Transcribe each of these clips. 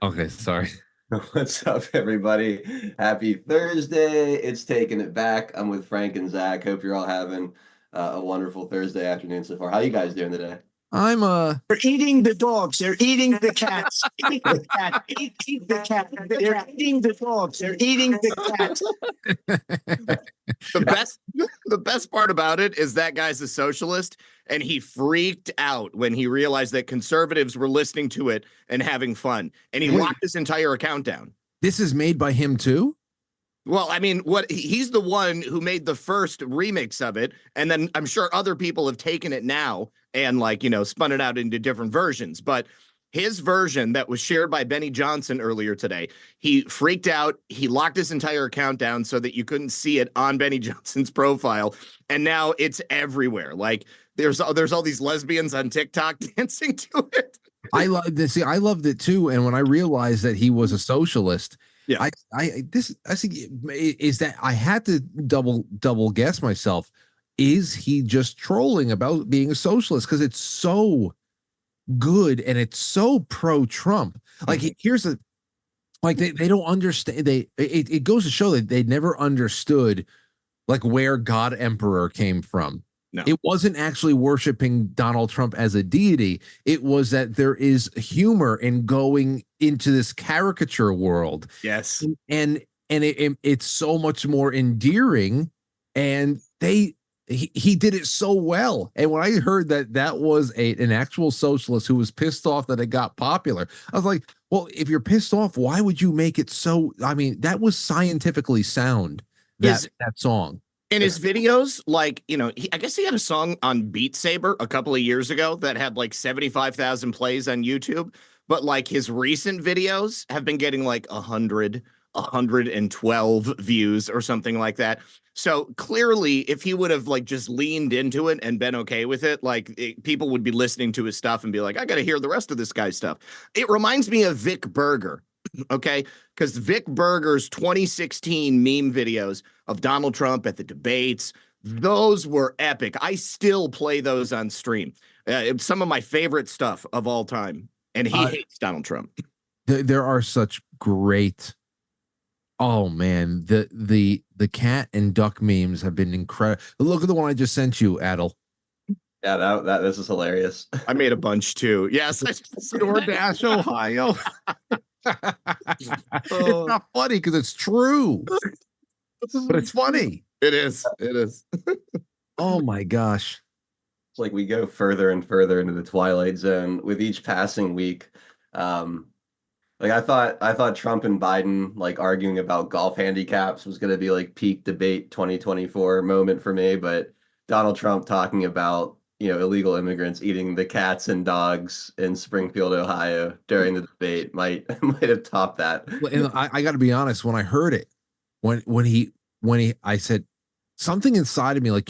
Okay, sorry. What's up, everybody? Happy Thursday. It's taking it back. I'm with Frank and Zach. Hope you're all having a wonderful Thursday afternoon so far. How you guys doing today? I'm They're eating the dogs. They're eating the cats. Eat the cat. Eat the cat. They're eating the dogs. They're eating the cats. The best part about it is that guy's a socialist, and he freaked out when he realized that conservatives were listening to it and having fun, and he locked his entire account down. This is made by him too? Well, I mean, he's the one who made the first remix of it, and then I'm sure other people have taken it now and spun it out into different versions. But his version that was shared by Benny Johnson earlier today, he freaked out. He locked his entire account down so that you couldn't see it on Benny Johnson's profile, and now it's everywhere. Like there's all these lesbians on TikTok dancing to it. I love this. See, I loved it too. And when I realized that he was a socialist, Yeah. I think is that I had to double guess myself. Is he just trolling about being a socialist? Because it's so good and it's so pro-Trump. Like here's a like they don't understand. It goes to show that they never understood like where God Emperor came from. No. It wasn't actually worshiping Donald Trump as a deity. It was that there is humor in going into this caricature world. Yes. And it's so much more endearing. And he did it so well. And when I heard that was an actual socialist who was pissed off that it got popular, I was like, well, if you're pissed off, why would you make it so? I mean, that was scientifically sound, that song. In his videos, I guess he had a song on Beat Saber a couple of years ago that had like 75,000 plays on YouTube. But like his recent videos have been getting like 112 views or something like that. So clearly, if he would have like just leaned into it and been okay with it, people would be listening to his stuff and be like, I got to hear the rest of this guy's stuff. It reminds me of Vic Berger. Okay, because Vic Berger's 2016 meme videos of Donald Trump at the debates, those were epic. I still play those on stream. It's some of my favorite stuff of all time, and he hates Donald Trump. There are such great. Oh man, the cat and duck memes have been incredible. Look at the one I just sent you, Adel. Yeah, that this is hilarious. I made a bunch too. Yes, DoorDash, Ohio. It's not funny because it's true, but it's funny. It is. It is. Oh my gosh. It's like we go further and further into the twilight zone with each passing week. I thought Trump and Biden like arguing about golf handicaps was going to be like peak debate 2024 moment for me, but Donald Trump talking about illegal immigrants eating the cats and dogs in Springfield, Ohio during the debate might have topped that. And I got to be honest, when I heard it, I said something inside of me, like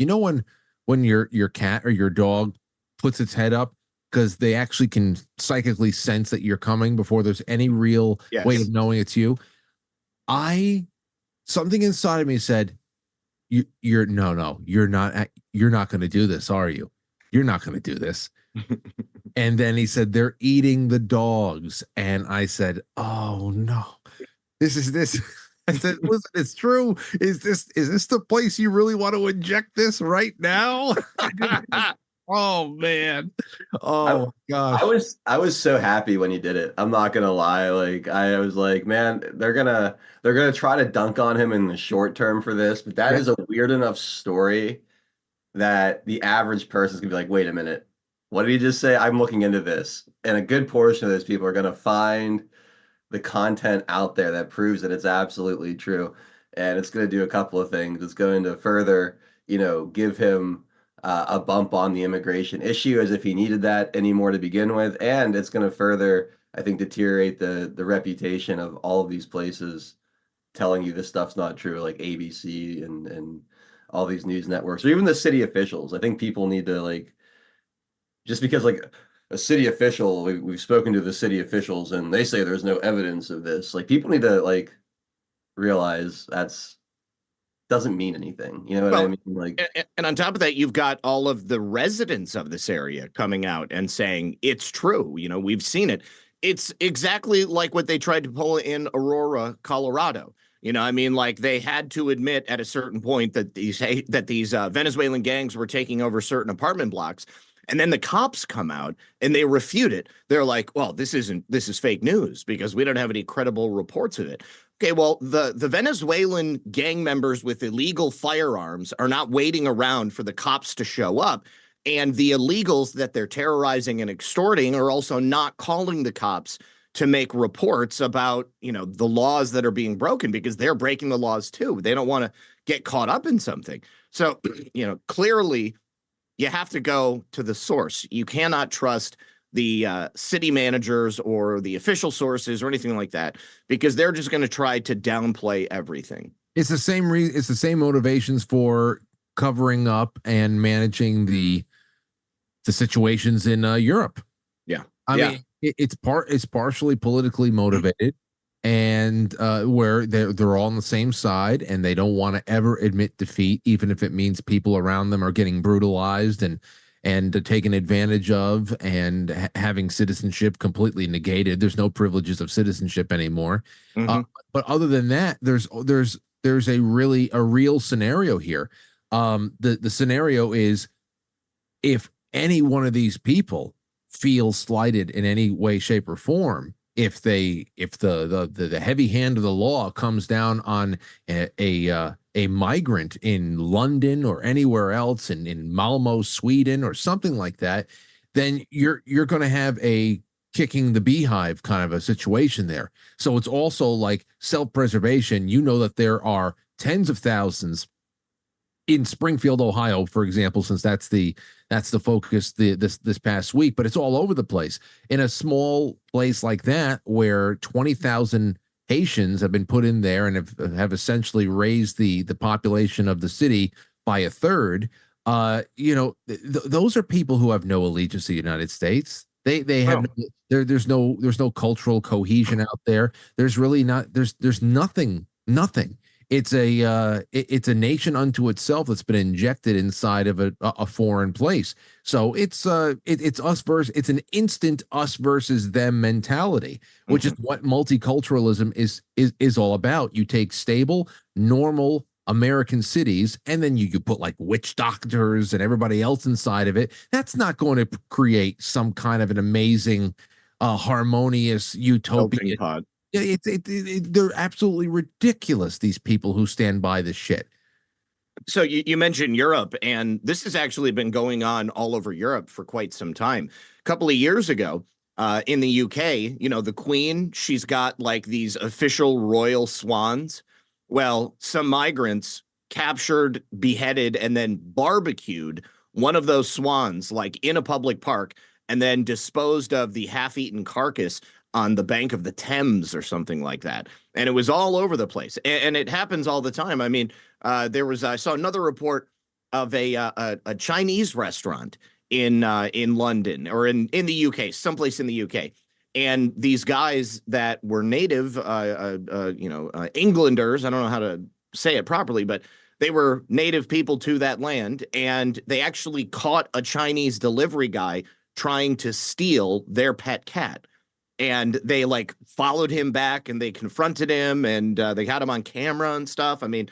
when your cat or your dog puts its head up because they actually can psychically sense that you're coming before there's any real way of knowing it's you. Something inside of me said, you're not going to do this, are you? You're not going to do this. And then he said, they're eating the dogs. And I said, oh no, this. I said, listen, it's true. Is this the place you really want to inject this right now? Oh man. Oh gosh. I was so happy when you did it. I'm not gonna lie. Like I was like, man, they're gonna try to dunk on him in the short term for this, but that is a weird enough story that the average person's gonna be like, wait a minute, what did he just say? I'm looking into this. And a good portion of those people are gonna find the content out there that proves that it's absolutely true. And it's gonna do a couple of things. It's going to further, give him a bump on the immigration issue as if he needed that anymore to begin with. And it's going to further, I think, deteriorate the reputation of all of these places telling you this stuff's not true, like ABC and all these news networks, or even the city officials. I think people need to just because a city official, we've spoken to the city officials and they say there's no evidence of this. Like people need to realize that's doesn't mean anything. You know what I mean? And on top of that, you've got all of the residents of this area coming out and saying it's true. We've seen it. It's exactly like what they tried to pull in Aurora, Colorado. I mean, like they had to admit at a certain point that these Venezuelan gangs were taking over certain apartment blocks, and then the cops come out and they refute it. They're like, "Well, this is fake news because we don't have any credible reports of it." Okay, well, the Venezuelan gang members with illegal firearms are not waiting around for the cops to show up. And the illegals that they're terrorizing and extorting are also not calling the cops to make reports about, the laws that are being broken because they're breaking the laws too. They don't want to get caught up in something. So, clearly you have to go to the source. You cannot trust the city managers or the official sources or anything like that because they're just going to try to downplay everything. It's the same it's the same motivations for covering up and managing the situations in Europe. Yeah. I mean, it's partially politically motivated, and where they're all on the same side, and they don't want to ever admit defeat, even if it means people around them are getting brutalized and taken advantage of, and having citizenship completely negated. There's no privileges of citizenship anymore. But other than that, there's a real scenario here. The scenario is if any one of these people feels slighted in any way, shape, or form, if the heavy hand of the law comes down on a migrant in London or anywhere else, in Malmo, Sweden, or something like that, then you're going to have a kicking the beehive kind of a situation there. So it's also like self-preservation. That there are tens of thousands in Springfield, Ohio, for example, since that's the focus this past week, but it's all over the place. In a small place like that, where 20,000 Haitians have been put in there and have essentially raised the population of the city by a third, those are people who have no allegiance to the United States. They have there's no cultural cohesion out there. There's really not. There's nothing. It's a nation unto itself that's been injected inside of a foreign place. So it's an instant us versus them mentality, which is what multiculturalism is all about. You take stable, normal American cities, and then you put like witch doctors and everybody else inside of it. That's not going to create some kind of an amazing, harmonious utopia. They're absolutely ridiculous, these people who stand by this shit. So you mentioned Europe, and this has actually been going on all over Europe for quite some time. A couple of years ago, in the UK, the Queen, she's got like these official royal swans. Well, some migrants captured, beheaded, and then barbecued one of those swans, like in a public park, and then disposed of the half-eaten carcass on the bank of the Thames or something like that. And it was all over the place. And it happens all the time. I mean, I saw another report of a Chinese restaurant in London or in the UK, someplace in the UK. And these guys that were native, Englanders, I don't know how to say it properly, but they were native people to that land. And they actually caught a Chinese delivery guy trying to steal their pet cat. And they like followed him back and they confronted him and they had him on camera and stuff. I mean,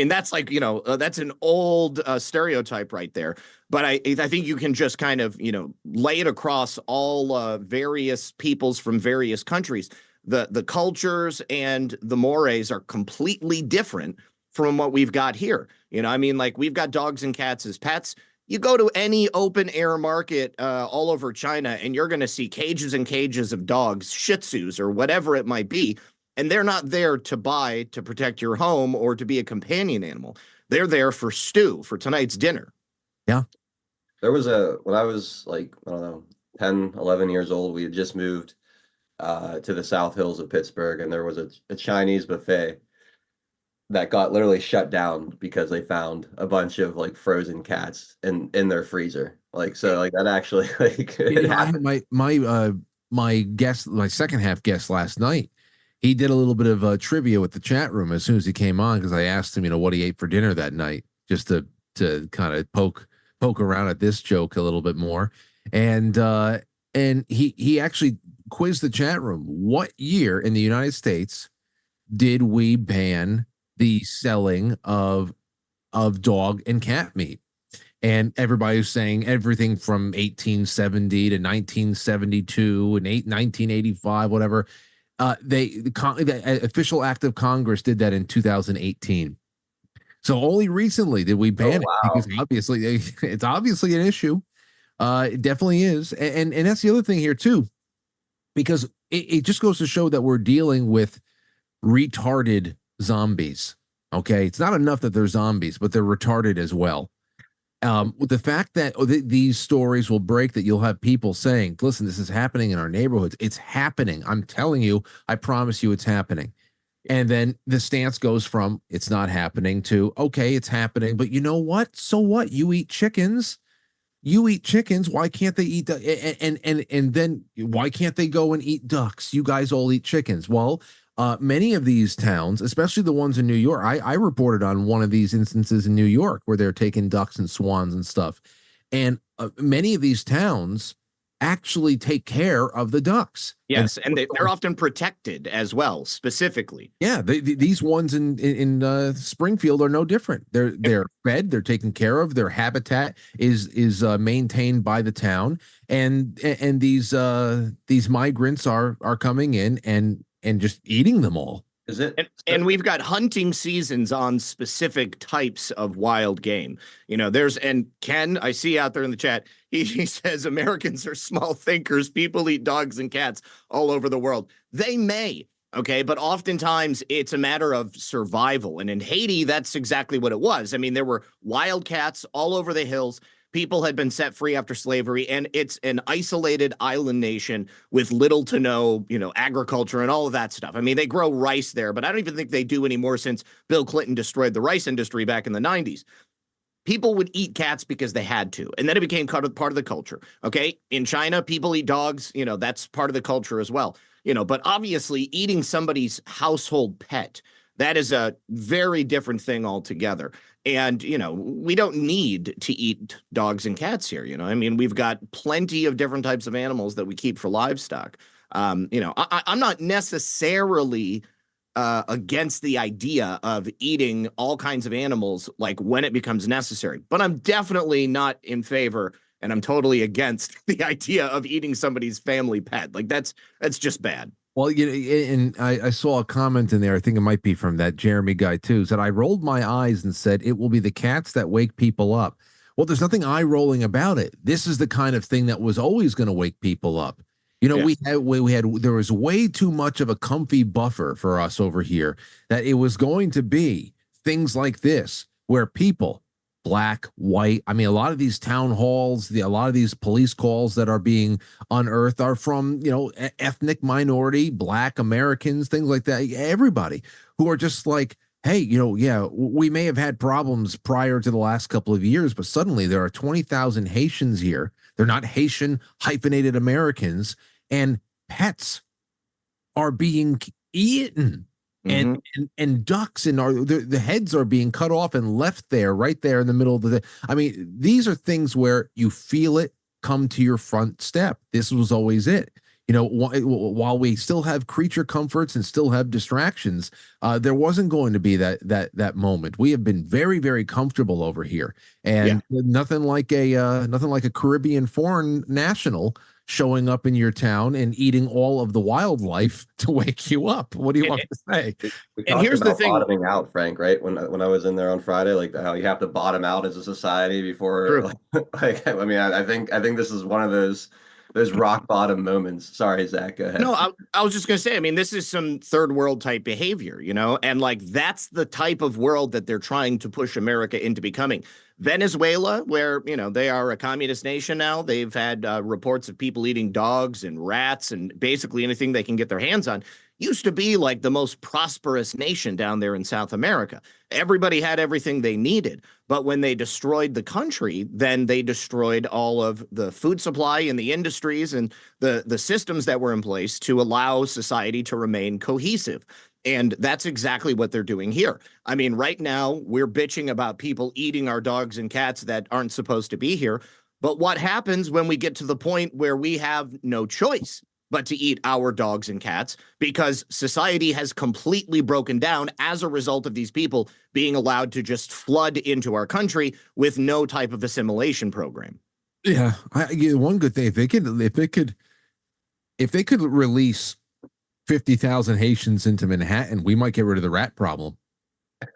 that's like, that's an old stereotype right there. But I think you can just kind of, lay it across all various peoples from various countries. The cultures and the mores are completely different from what we've got here. Like we've got dogs and cats as pets. You go to any open air market all over China and you're going to see cages and cages of dogs, Shih Tzus or whatever it might be. And they're not there to buy to protect your home or to be a companion animal. They're there for stew, for tonight's dinner. Yeah. There was when I was like, I don't know, 10, 11 years old, we had just moved to the South Hills of Pittsburgh, and there was a Chinese buffet that got literally shut down because they found a bunch of like frozen cats in their freezer. Like, so like that actually like I had my guest, my second half guest last night. He did a little bit of trivia with the chat room as soon as he came on, because I asked him, what he ate for dinner that night, just to kind of poke around at this joke a little bit more. And he actually quiz the chat room. What year in the United States did we ban the selling of dog and cat meat? And everybody's saying everything from 1870 to 1972 and 1985, whatever. The official act of Congress did that in 2018. So only recently did we ban it, because obviously it's obviously an issue. It definitely is, and that's the other thing here too, because it just goes to show that we're dealing with retarded zombies. Okay, it's not enough that they're zombies, but they're retarded as well. With the fact that these stories will break, that you'll have people saying, listen, this is happening in our neighborhoods. It's happening. I'm telling you, I promise you it's happening. And then the stance goes from it's not happening to, okay, it's happening. But you know what? So what? You eat chickens. You eat chickens. Why can't they eat and then why can't they go and eat ducks? You guys all eat chickens. Well, many of these towns, especially the ones in New York, I reported on one of these instances in New York where they're taking ducks and swans and stuff. And many of these towns actually take care of the ducks. Yes, and they're often protected as well, specifically. Yeah, these ones in Springfield are no different. They're fed, they're taken care of. Their habitat is maintained by the town, and these migrants are coming in and just eating them all. Is it? And we've got hunting seasons on specific types of wild game. You know, and Ken, I see out there in the chat, he says Americans are small thinkers. People eat dogs and cats all over the world. They may, okay, but oftentimes it's a matter of survival. And in Haiti, that's exactly what it was. I mean, there were wild cats all over the hills. People had been set free after slavery, and it's an isolated island nation with little to no, agriculture and all of that stuff. I mean, they grow rice there, but I don't even think they do anymore since Bill Clinton destroyed the rice industry back in the 90s. People would eat cats because they had to, and then it became part of the culture. Okay, in China, people eat dogs. That's part of the culture as well. But obviously, eating somebody's household pet, that is a very different thing altogether. And, we don't need to eat dogs and cats here. I mean, we've got plenty of different types of animals that we keep for livestock. I'm not necessarily against the idea of eating all kinds of animals, like when it becomes necessary, but I'm definitely not in favor, and I'm totally against the idea of eating somebody's family pet. Like that's just bad. Well, and I saw a comment in there, I think it might be from that Jeremy guy too, said, I rolled my eyes and said, it will be the cats that wake people up. Well, there's nothing eye-rolling about it. This is the kind of thing that was always going to wake people up. Yeah. There was way too much of a comfy buffer for us over here, that it was going to be things like this, where people, black, white. I mean, a lot of these town halls, a lot of these police calls that are being unearthed are from, ethnic minority, black Americans, things like that. Everybody who are just like, hey, we may have had problems prior to the last couple of years, but suddenly there are 20,000 Haitians here. They're not Haitian hyphenated Americans, and pets are being eaten. And ducks and the heads are being cut off and left there, right there in the middle of the day. I mean, these are things where you feel it come to your front step. This was always it. While we still have creature comforts and still have distractions, there wasn't going to be that moment. We have been very, very comfortable over here, and nothing like a Caribbean foreign national showing up in your town and eating all of the wildlife to wake you up. What do you want to say? And here's the thing: bottoming out, Frank. Right when I was in there on Friday, like how you have to bottom out as a society before. I mean, I think this is one of those rock bottom moments. Sorry, Zach. Go ahead. No, I was just gonna say. I mean, this is some third world type behavior, and like that's the type of world that they're trying to push America into becoming. Venezuela, where, they are a communist nation now, they've had reports of people eating dogs and rats and basically anything they can get their hands on. Used to be like the most prosperous nation down there in South America. Everybody had everything they needed. But when they destroyed the country, then they destroyed all of the food supply and the industries and the systems that were in place to allow society to remain cohesive. And that's exactly what they're doing here. I mean, right now, we're bitching about people eating our dogs and cats that aren't supposed to be here. But what happens when we get to the point where we have no choice but to eat our dogs and cats, because society has completely broken down as a result of these people being allowed to just flood into our country with no type of assimilation program. Yeah, one good thing, if they could release 50,000 Haitians into Manhattan, we might get rid of the rat problem.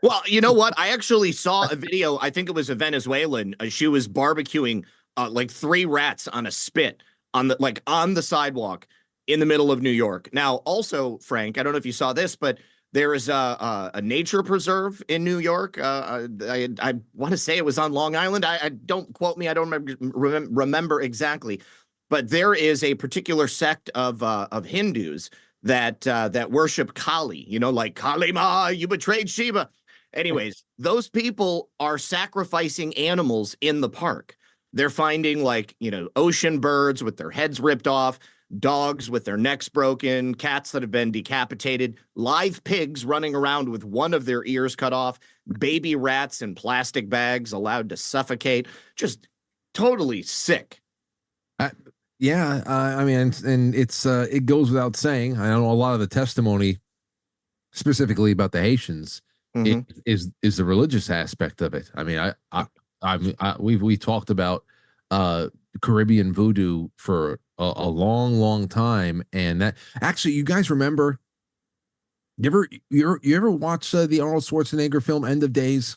Well, you know what? I actually saw a video. I think it was a Venezuelan. She was barbecuing like 3 rats on a spit on the sidewalk in the middle of New York. Now, also, Frank, I don't know if you saw this, but there is a nature preserve in New York. I want to say it was on Long Island. I don't quote me. I don't remember exactly, but there is a particular sect of Hindus that worship Kali. You know, like Kali Ma, you betrayed Shiva. Anyways, those people are sacrificing animals in the park. They're finding, like, you know, ocean birds with their heads ripped off, dogs with their necks broken, cats that have been decapitated, live pigs running around with one of their ears cut off, baby rats in plastic bags allowed to suffocate. Just totally sick. Yeah, I mean, and it's it goes without saying. I know a lot of the testimony, specifically about the Haitians, is the religious aspect of it. I mean, we talked about Caribbean voodoo for a long time, and that actually, you guys remember? You ever watch the Arnold Schwarzenegger film End of Days?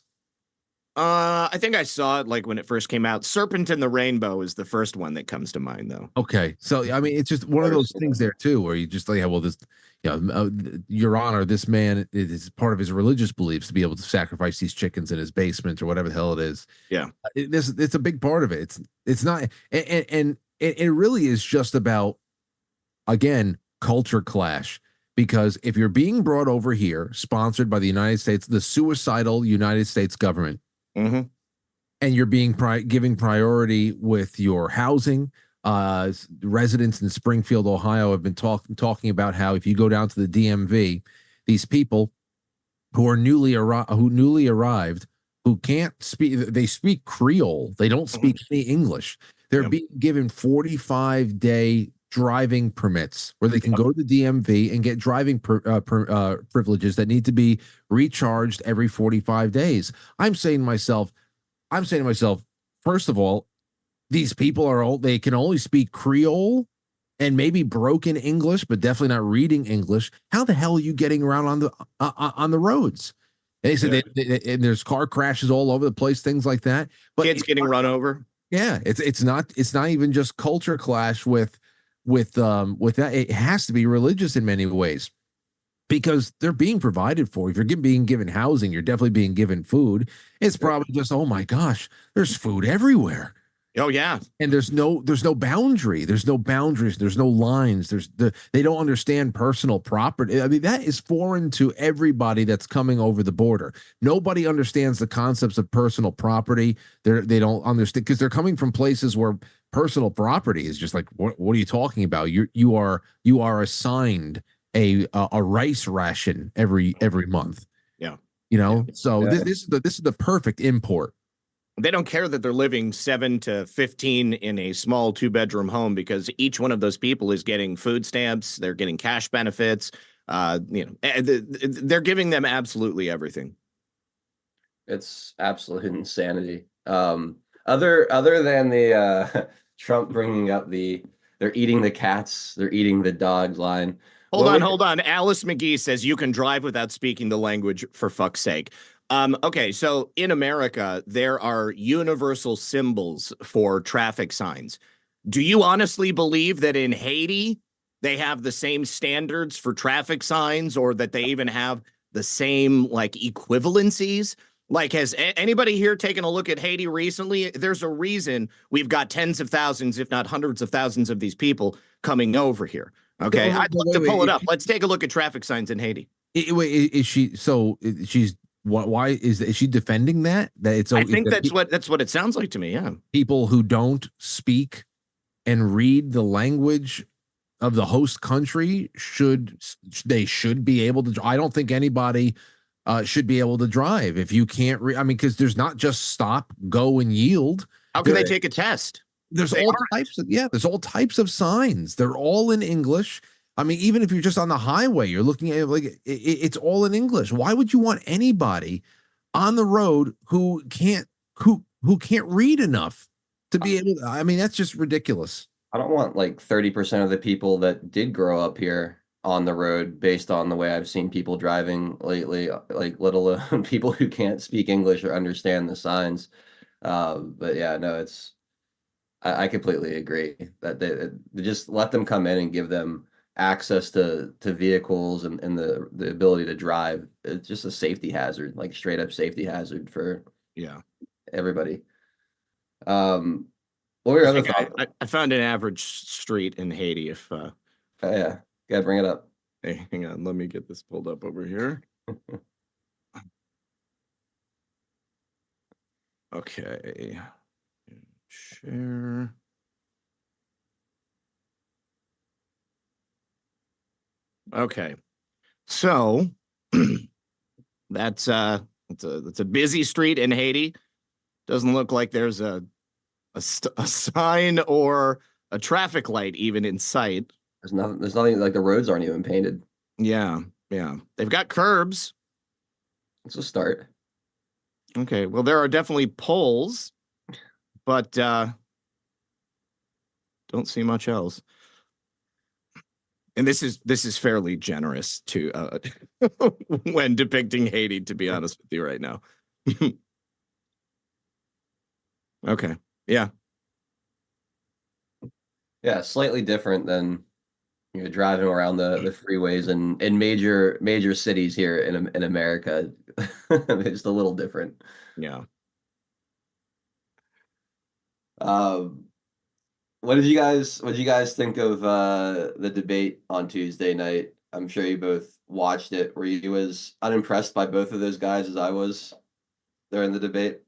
I think I saw it like when it first came out. Serpent in the Rainbow is the first one that comes to mind, though. Okay, so I mean, it's just one of those things there too, where you just like, yeah, well, this, you know, Your Honor, this man, it is part of his religious beliefs to be able to sacrifice these chickens in his basement or whatever the hell it is. Yeah, it's a big part of it. It's not, and it really is just about, again, culture clash. Because if you're being brought over here, sponsored by the United States, the suicidal United States government, and you're being giving priority with your housing. Residents in Springfield, Ohio, have been talking about how if you go down to the DMV, these people who are newly arrived, who can't speak, they speak Creole, they don't speak any English. They're being given 45-day driving permits where they can go to the DMV and get driving privileges that need to be recharged every 45 days. I'm saying to myself, first of all, these people they can only speak Creole and maybe broken English, but definitely not reading English. How the hell are you getting around on the roads? And they said and there's car crashes all over the place, things like that. But kids getting run over. Yeah, it's not even just culture clash with that. It has to be religious in many ways, because they're being provided for. If you're being given housing, you're definitely being given food. It's probably just, oh my gosh, there's food everywhere. Oh yeah, and there's no boundary, there's no boundaries, there's no lines. They don't understand personal property. I mean, that is foreign to everybody that's coming over the border. Nobody understands the concepts of personal property. They don't understand, because they're coming from places where personal property is just like, what are you talking about? You are assigned a rice ration every month. Yeah, you know. Yeah. So this is the perfect import. They don't care that they're living 7 to 15 in a small 2-bedroom home, because each one of those people is getting food stamps. They're getting cash benefits. They're giving them absolutely everything. It's absolute insanity. Other than the Trump bringing up they're eating the cats, they're eating the dogs line. Hold on. Alice McGee says you can drive without speaking the language, for fuck's sake. Okay, so in America, there are universal symbols for traffic signs. Do you honestly believe that in Haiti, they have the same standards for traffic signs, or that they even have the same, like, equivalencies? Like, has anybody here taken a look at Haiti recently? There's a reason we've got tens of thousands, if not hundreds of thousands of these people coming over here. Okay, I'd love to pull it up. Let's take a look at traffic signs in Haiti. Is she, so she's, why is she defending that it's? I think that's what it sounds like to me. Yeah, people who don't speak and read the language of the host country should be able to. I don't think anybody should be able to drive if you can't read. I mean, because there's not just stop, go, and yield. How can they take a test? There's They all are. types of there's all types of signs. They're all in English. I mean, even if you're just on the highway, you're looking at it, like it's all in English. Why would you want anybody on the road who can't read enough to be able to, I mean, that's just ridiculous. I don't want like 30% of the people that did grow up here on the road based on the way I've seen people driving lately, like let alone people who can't speak English or understand the signs. But yeah, no, I completely agree that they just let them come in and give them access to vehicles and the ability to drive. It's just a safety hazard, like straight up safety hazard for everybody. What were your other thoughts? I found an average street in Haiti. If Oh, yeah, gotta bring it up. hey, hang on, let me get this pulled up over here. Okay, share. Okay, so that's it's a busy street in Haiti. Doesn't look like there's a sign or a traffic light even in sight. There's nothing like the roads aren't even painted. Yeah. They've got curbs. It's a start. Okay, well, there are definitely poles, but don't see much else. And this is fairly generous to when depicting Haiti, to be honest with you right now. Okay. Yeah. Yeah, slightly different than driving around the freeways in major cities here in America. It's just a little different. Yeah. What did you guys think of the debate on Tuesday night? I'm sure you both watched it. Were you as unimpressed by both of those guys as I was during the debate?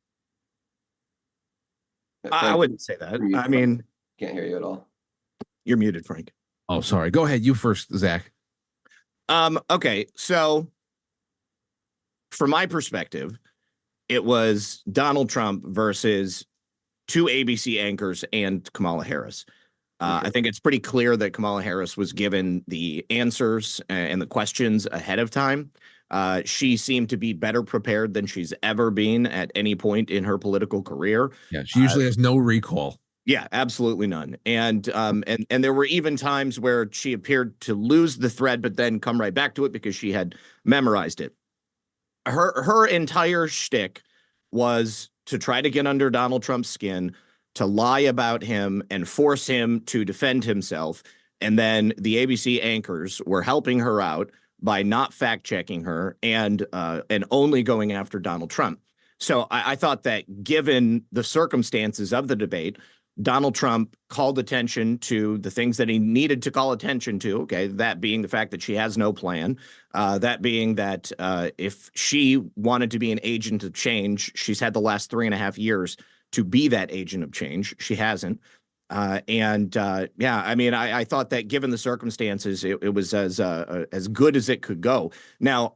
I wouldn't say that. I mean, can't hear you at all. You're muted, Frank. Oh, sorry. Go ahead. You first, Zach. Okay, so from my perspective, it was Donald Trump versus two ABC anchors and Kamala Harris. I think it's pretty clear that Kamala Harris was given the answers and the questions ahead of time. She seemed to be better prepared than she's ever been at any point in her political career. Yeah, she usually has no recall. Yeah, absolutely none. And there were even times where she appeared to lose the thread, but then come right back to it because she had memorized it. Her entire shtick was to try to get under Donald Trump's skin, to lie about him and force him to defend himself. And then the ABC anchors were helping her out by not fact checking her and only going after Donald Trump. So I thought that given the circumstances of the debate, Donald Trump called attention to the things that he needed to call attention to. Okay, that being the fact that she has no plan, that being that if she wanted to be an agent of change, she's had the last 3.5 years to be that agent of change. She hasn't. Yeah, I mean, I thought that given the circumstances, it was as good as it could go. Now,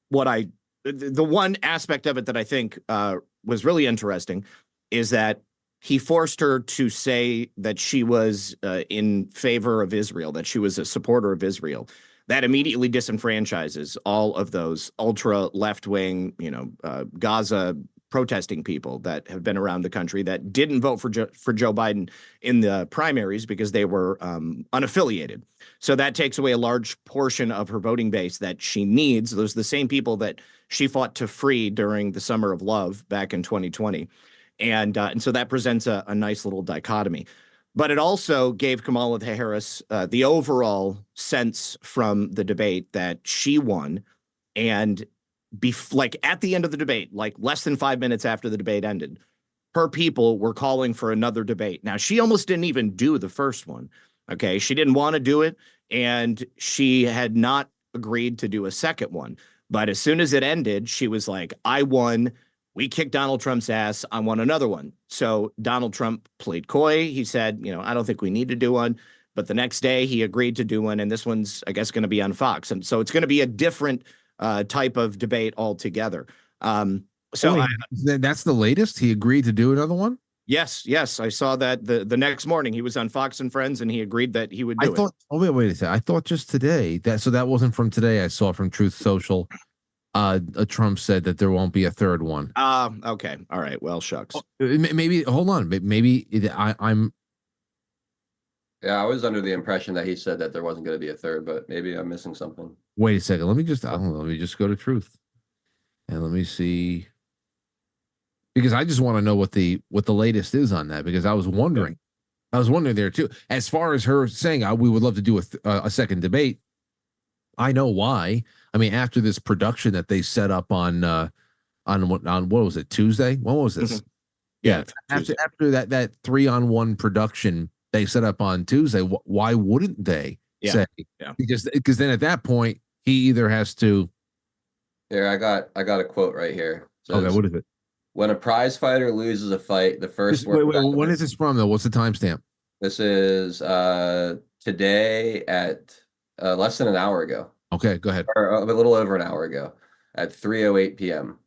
the one aspect of it that I think was really interesting is that he forced her to say that she was in favor of Israel, that she was a supporter of Israel. That immediately disenfranchises all of those ultra left-wing, Gaza protesting people that have been around the country that didn't vote for Joe Biden in the primaries because they were unaffiliated. So that takes away a large portion of her voting base that she needs. Those are the same people that she fought to free during the Summer of Love back in 2020. And so that presents a nice little dichotomy. But it also gave Kamala Harris the overall sense from the debate that she won. And at the end of the debate, like less than 5 minutes after the debate ended, her people were calling for another debate. Now, she almost didn't even do the first one. Okay, she didn't want to do it, and she had not agreed to do a second one. But as soon as it ended, she was like, I won. We kicked Donald Trump's ass. I want another one. So Donald Trump played coy. He said, I don't think we need to do one. But the next day he agreed to do one. And this one's, I guess, going to be on Fox. And so it's going to be a different type of debate altogether. That's the latest. He agreed to do another one. Yes, I saw that the next morning he was on Fox and Friends and he agreed that he would do it. Wait a second. I thought just today that wasn't from today. I saw from Truth Social. Trump said that there won't be a third one. Okay. All right. Well, shucks. Maybe hold on. I'm. Yeah, I was under the impression that he said that there wasn't going to be a third, but maybe I'm missing something. Wait a second. Let me just go to Truth, and let me see, because I just want to know what the latest is on that, because I was wondering. Yeah. I was wondering there too. As far as her saying, we would love to do a second debate. I know why. I mean, after this production that they set up on what was it, Tuesday? When was this? Mm-hmm. Yeah. After that 3-on-1 production they set up on Tuesday, why wouldn't they say? Yeah. Because then at that point he either has to. Here, I got a quote right here. It says, okay, what is it? When a prize fighter loses a fight, the first wait, when is this from though? What's the timestamp? This is today at less than an hour ago. Okay, go ahead. Or a little over an hour ago at 3:08 p.m.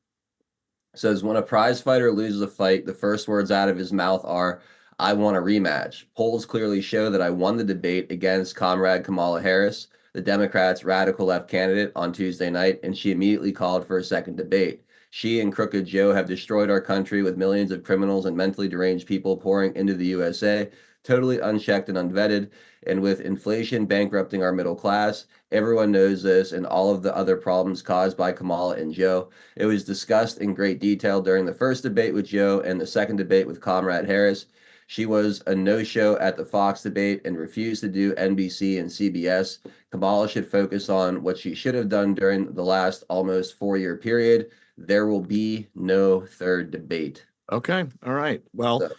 It says, when a prize fighter loses a fight, the first words out of his mouth are, "I want a rematch. Polls clearly show that I won the debate against Comrade Kamala Harris, the Democrats' radical left candidate, on Tuesday night, and she immediately called for a second debate. She and Crooked Joe have destroyed our country with millions of criminals and mentally deranged people pouring into the USA, totally unchecked and unvetted, and with inflation bankrupting our middle class. Everyone knows this and all of the other problems caused by Kamala and Joe. It was discussed in great detail during the first debate with Joe and the second debate with Comrade Harris. She was a no-show at the Fox debate and refused to do NBC and CBS. Kamala should focus on what she should have done during the last almost 4-year period. There will be no third debate." Okay. All right. Well,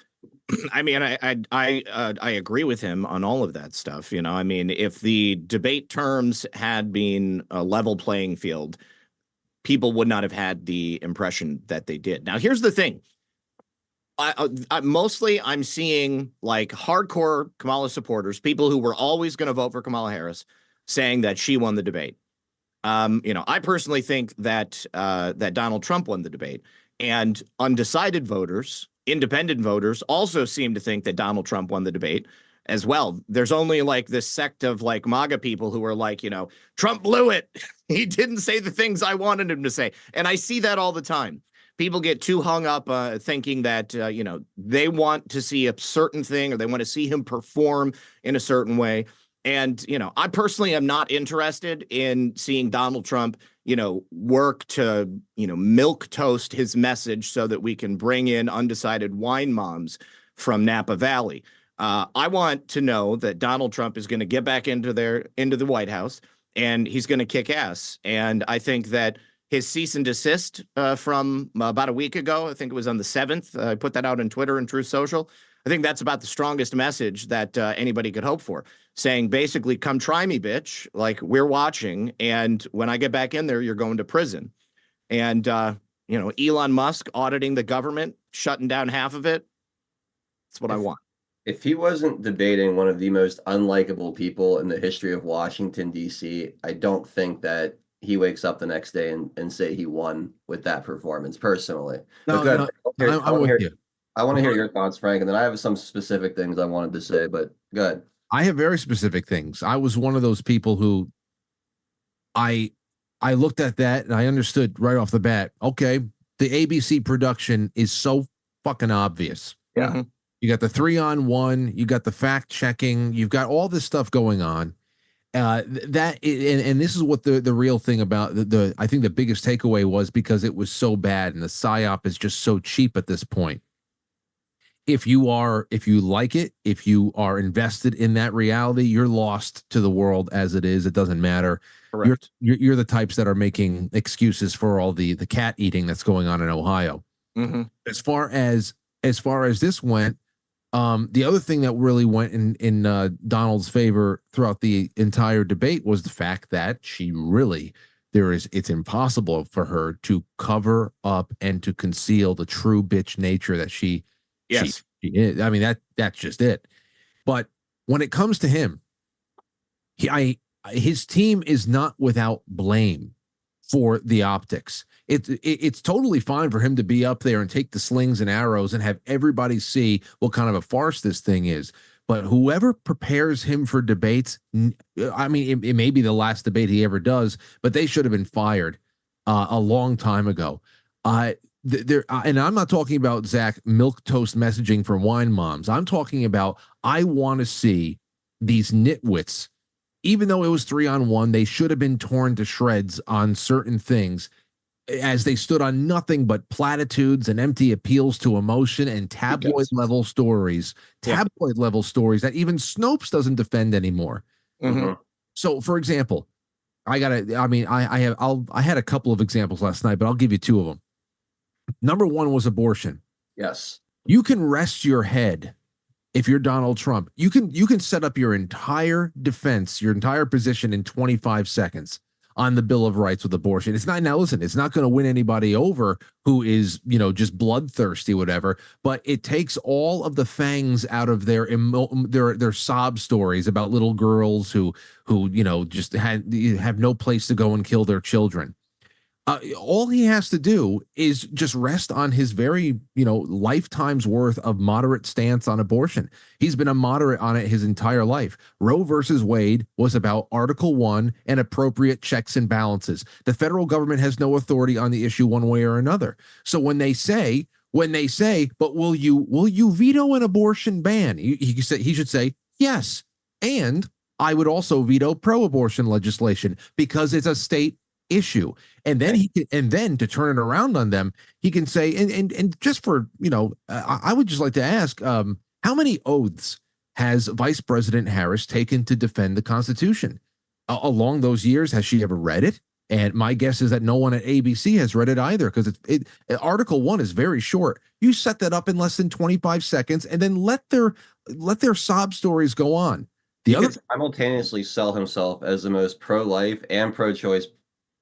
I mean, I agree with him on all of that stuff. You know, I mean, if the debate terms had been a level playing field, people would not have had the impression that they did. Now, here's the thing. Mostly I'm seeing like hardcore Kamala supporters, people who were always going to vote for Kamala Harris, saying that she won the debate. You know, I personally think that that Donald Trump won the debate, and undecided voters, independent voters, also seem to think that Donald Trump won the debate as well. There's only like this sect of like MAGA people who are like, you know, Trump blew it. He didn't say the things I wanted him to say. And I see that all the time. People get too hung up thinking that, you know, they want to see a certain thing or they want to see him perform in a certain way. And, you know, I personally am not interested in seeing Donald Trump, you know, work to, you know, milk toast his message so that we can bring in undecided wine moms from Napa Valley. I want to know that Donald Trump is going to get back into the White House and he's going to kick ass. And I think that his cease and desist from about a week ago, I think it was on the 7th. I put that out on Twitter and Truth Social. I think that's about the strongest message that anybody could hope for, saying basically, come try me, bitch. Like, we're watching. And when I get back in there, you're going to prison. And, you know, Elon Musk auditing the government, shutting down half of it. That's what I want. If he wasn't debating one of the most unlikable people in the history of Washington, D.C., I don't think that he wakes up the next day and say he won with that performance personally. No, I'm with you. I want to hear your thoughts, Frank, and then I have some specific things I wanted to say, but go ahead. I have very specific things. I was one of those people who I looked at that and I understood right off the bat, okay, the ABC production is so fucking obvious. Yeah. You got the 3-on-1, you got the fact checking, you've got all this stuff going on. And this is what the real thing about the I think the biggest takeaway was, because it was so bad and the psyop is just so cheap at this point. If you like it, if you are invested in that reality, you're lost to the world as it is. It doesn't matter. Correct. You're the types that are making excuses for all the cat eating that's going on in Ohio. Mm-hmm. As far as this went, the other thing that really went in Donald's favor throughout the entire debate was the fact that it's impossible for her to cover up and to conceal the true bitch nature that she is. I mean, that's just it. But when it comes to him, his team is not without blame for the optics. It's totally fine for him to be up there and take the slings and arrows and have everybody see what kind of a farce this thing is. But whoever prepares him for debates, I mean, it may be the last debate he ever does, but they should have been fired a long time ago. And I'm not talking about Zach milk toast messaging for wine moms. I'm talking about I want to see these nitwits, even though it was 3-on-1, they should have been torn to shreds on certain things, as they stood on nothing but platitudes and empty appeals to emotion and tabloid level stories, level stories that even Snopes doesn't defend anymore. Mm-hmm. So, for example, I had a couple of examples last night, but I'll give you two of them. Number one was abortion. Yes. You can rest your head if you're Donald Trump. You can set up your entire defense, your entire position in 25 seconds on the Bill of Rights with abortion. It's not, now listen, it's not going to win anybody over who is, just bloodthirsty, whatever, but it takes all of the fangs out of their sob stories about little girls who just have no place to go and kill their children. All he has to do is just rest on his very, lifetime's worth of moderate stance on abortion. He's been a moderate on it his entire life. Roe versus Wade was about Article 1 and appropriate checks and balances. The federal government has no authority on the issue one way or another. So when they say, but will you veto an abortion ban? He should say yes. And I would also veto pro-abortion legislation because it's a state issue. And then then to turn it around on them, he can say, and just for, I would just like to ask, how many oaths has Vice President Harris taken to defend the Constitution? Along those years, has she ever read it? And my guess is that no one at ABC has read it either, because Article 1 is very short. You set that up in less than 25 seconds and then let their sob stories go on. He could simultaneously sell himself as the most pro-life and pro-choice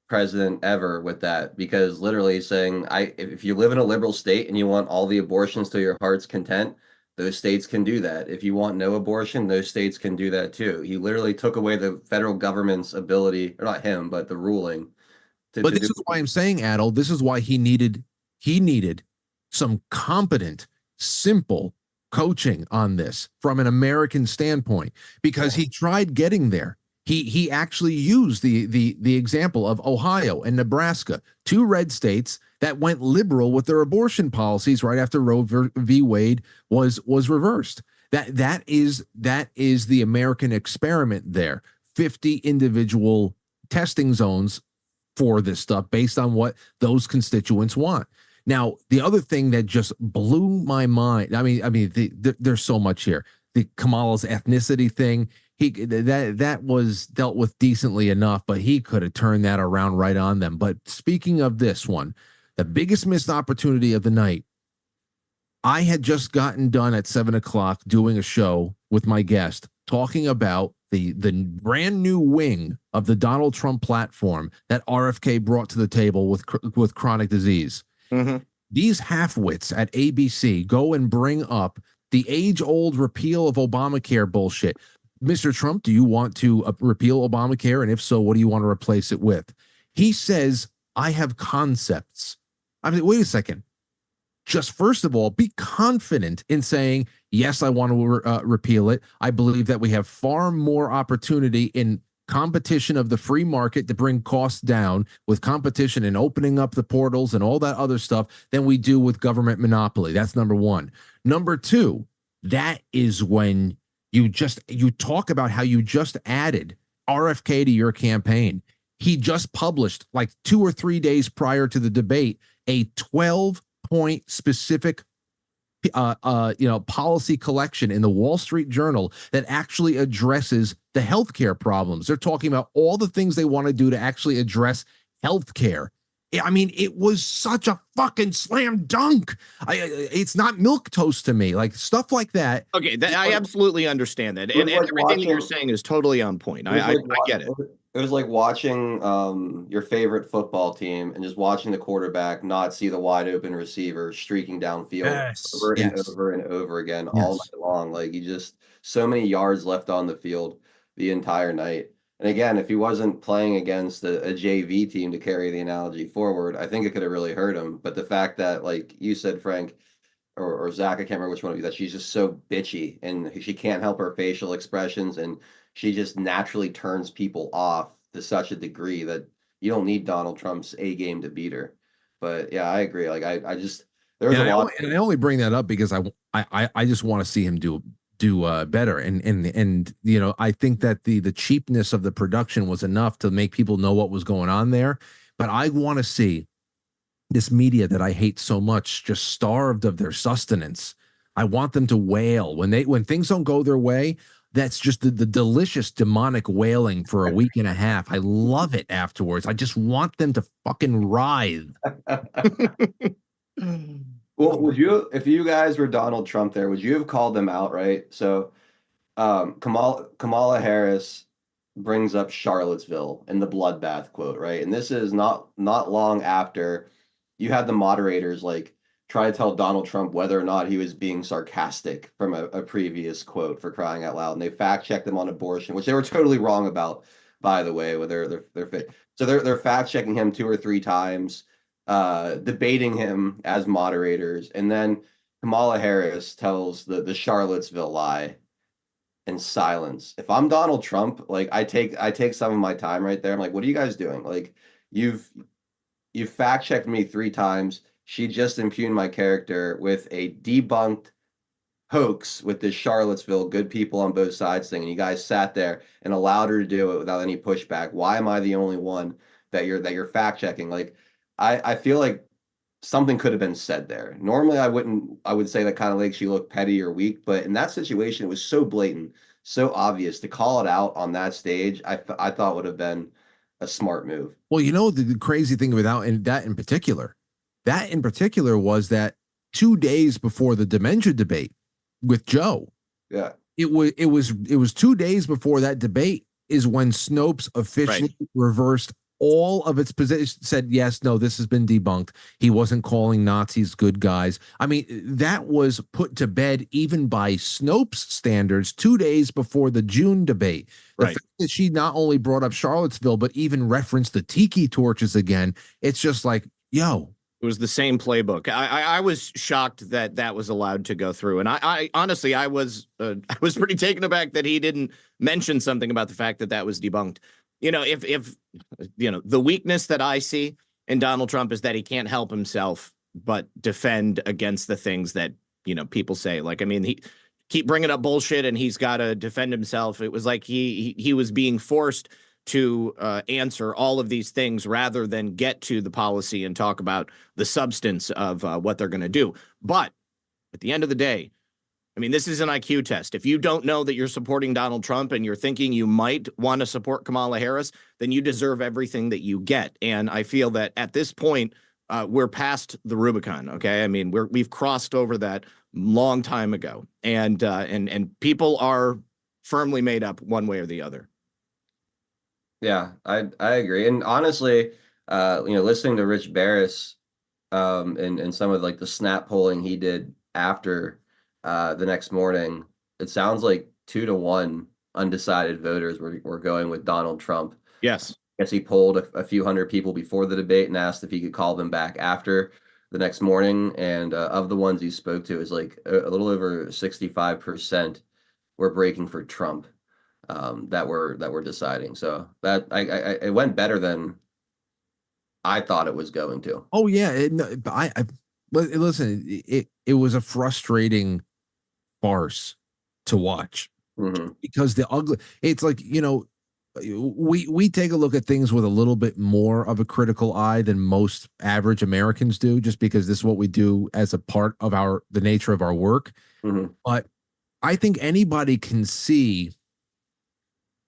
president ever with that, because literally saying, if you live in a liberal state and you want all the abortions to your heart's content, those states can do that. If you want no abortion, those states can do that too. He literally took away the federal government's ability, or not him, but the ruling. But this is why I'm saying, Adel, this is why he needed some competent, simple coaching on this from an American standpoint, because he tried getting there. He actually used the example of Ohio and Nebraska, two red states that went liberal with their abortion policies right after Roe v. Wade was reversed. That is the American experiment there. 50 individual testing zones for this stuff based on what those constituents want. Now, the other thing that just blew my mind, there's so much here. The Kamala's ethnicity thing. That was dealt with decently enough, but he could have turned that around right on them. But speaking of this one, the biggest missed opportunity of the night, I had just gotten done at 7:00 doing a show with my guest talking about the brand new wing of the Donald Trump platform that RFK brought to the table with chronic disease. Mm-hmm. These halfwits at ABC go and bring up the age-old repeal of Obamacare bullshit. Mr. Trump, do you want to repeal Obamacare? And if so, what do you want to replace it with? He says, I have concepts. I mean, wait a second. Just first of all, be confident in saying, yes, I want to repeal it. I believe that we have far more opportunity in competition of the free market to bring costs down with competition and opening up the portals and all that other stuff than we do with government monopoly. That's number one. Number two, that is when you talk about how you just added RFK to your campaign. He just published, like 2 or 3 days prior to the debate, a 12-point specific policy collection in the Wall Street Journal that actually addresses the healthcare problems. They're talking about all the things they want to do to actually address healthcare. I mean, it was such a fucking slam dunk. It's not milquetoast to me, like stuff like that. Okay, I absolutely understand that, and everything that you're saying is totally on point. I get it. It was like watching your favorite football team and just watching the quarterback not see the wide open receiver streaking downfield over and over again all night long. Like so many yards left on the field the entire night. And again, if he wasn't playing against a JV team to carry the analogy forward, I think it could have really hurt him. But the fact that, like you said, Frank, or Zach, I can't remember which one of you, that she's just so bitchy and she can't help her facial expressions, and she just naturally turns people off to such a degree that you don't need Donald Trump's A game to beat her. But yeah, I agree. Like I just there was And a lot. I only bring that up because I just want to see him do better. And you know, I think that the cheapness of the production was enough to make people know what was going on there. But I want to see this media that I hate so much just starved of their sustenance. I want them to wail when things don't go their way. That's just the delicious demonic wailing for a week and a half. I love it afterwards. I just want them to fucking writhe. Well, would you, if you guys were Donald Trump there, would you have called them out, right? So Kamala Harris brings up Charlottesville and the bloodbath quote, right? And this is not long after you had the moderators like try to tell Donald Trump whether or not he was being sarcastic from a previous quote, for crying out loud. And they fact checked them on abortion, which they were totally wrong about, by the way, with they're fact checking him 2 or 3 times, debating him as moderators, and then Kamala Harris tells the Charlottesville lie in silence. If I'm Donald Trump, like I take some of my time right there. I'm like, what are you guys doing? Like you've fact checked me 3 times. She just impugned my character with a debunked hoax with this Charlottesville good people on both sides thing, and you guys sat there and allowed her to do it without any pushback. Why am I the only one that you're fact checking? Like I feel like something could have been said there. Normally I would say that kind of makes you look petty or weak, but in that situation it was so blatant, so obvious. To call it out on that stage, I thought would have been a smart move. Well, you know, the crazy thing without and that in particular was that 2 days before the dementia debate with Joe, Yeah. it was 2 days before that debate is when Snopes officially reversed all of its positions, said, yes, no, this has been debunked. He wasn't calling Nazis good guys. I mean, that was put to bed even by Snopes standards 2 days before the June debate. The fact that she not only brought up Charlottesville, but even referenced the tiki torches again, it's just like, yo. It was the same playbook. I was shocked that that was allowed to go through. And I honestly, I was pretty taken aback that he didn't mention something about the fact that that was debunked. You know, if you know, the weakness that I see in Donald Trump is that he can't help himself but defend against the things that, you know, people say. Like, I mean, he keep bringing up bullshit and he's got to defend himself. It was like he was being forced to answer all of these things rather than get to the policy and talk about the substance of what they're going to do. But at the end of the day, I mean, this is an IQ test. If you don't know that you're supporting Donald Trump and you're thinking you might want to support Kamala Harris, then you deserve everything that you get. And I feel that at this point, we're past the Rubicon. Okay, I mean, we've crossed over that long time ago, and people are firmly made up one way or the other. Yeah, I agree. And honestly, you know, listening to Rich Barris, and some of like the snap polling he did after the next morning, it sounds like 2-1 undecided voters were going with Donald Trump. Yes. I guess he polled a few hundred people before the debate and asked if he could call them back after the next morning. And of the ones he spoke to, is like a little over 65% were breaking for Trump, that were deciding. So that it went better than I thought it was going to. Oh yeah, listen, it was a frustrating farce to watch, because it's like, you know, we take a look at things with a little bit more of a critical eye than most average Americans do, just because this is what we do as a part of the nature of our work. But I think anybody can see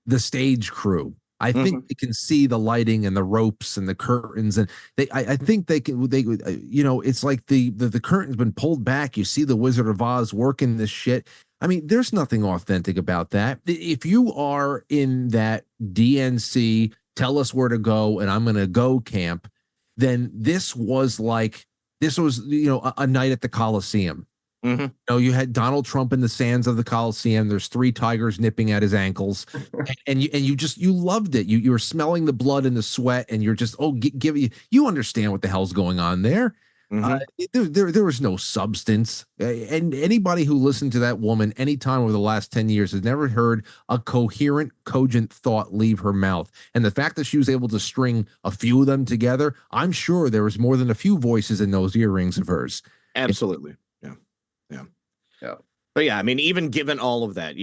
the stage crew. I think they can see the lighting and the ropes and the curtains, and I think they you know, it's like the curtain's been pulled back. You see the Wizard of Oz working this shit. I mean, there's nothing authentic about that. If you are in that DNC, tell us where to go and I'm going to go camp, then this was, you know, a night at the Coliseum. Mm-hmm. You had Donald Trump in the sands of the Coliseum. There's 3 tigers nipping at his ankles, and you loved it. You were smelling the blood and the sweat, and you're just you understand what the hell's going on there. There was no substance, and anybody who listened to that woman anytime over the last 10 years has never heard a coherent, cogent thought leave her mouth. And the fact that she was able to string a few of them together, I'm sure there was more than a few voices in those earrings of hers. Absolutely. Yeah. But yeah, I mean, even given all of that,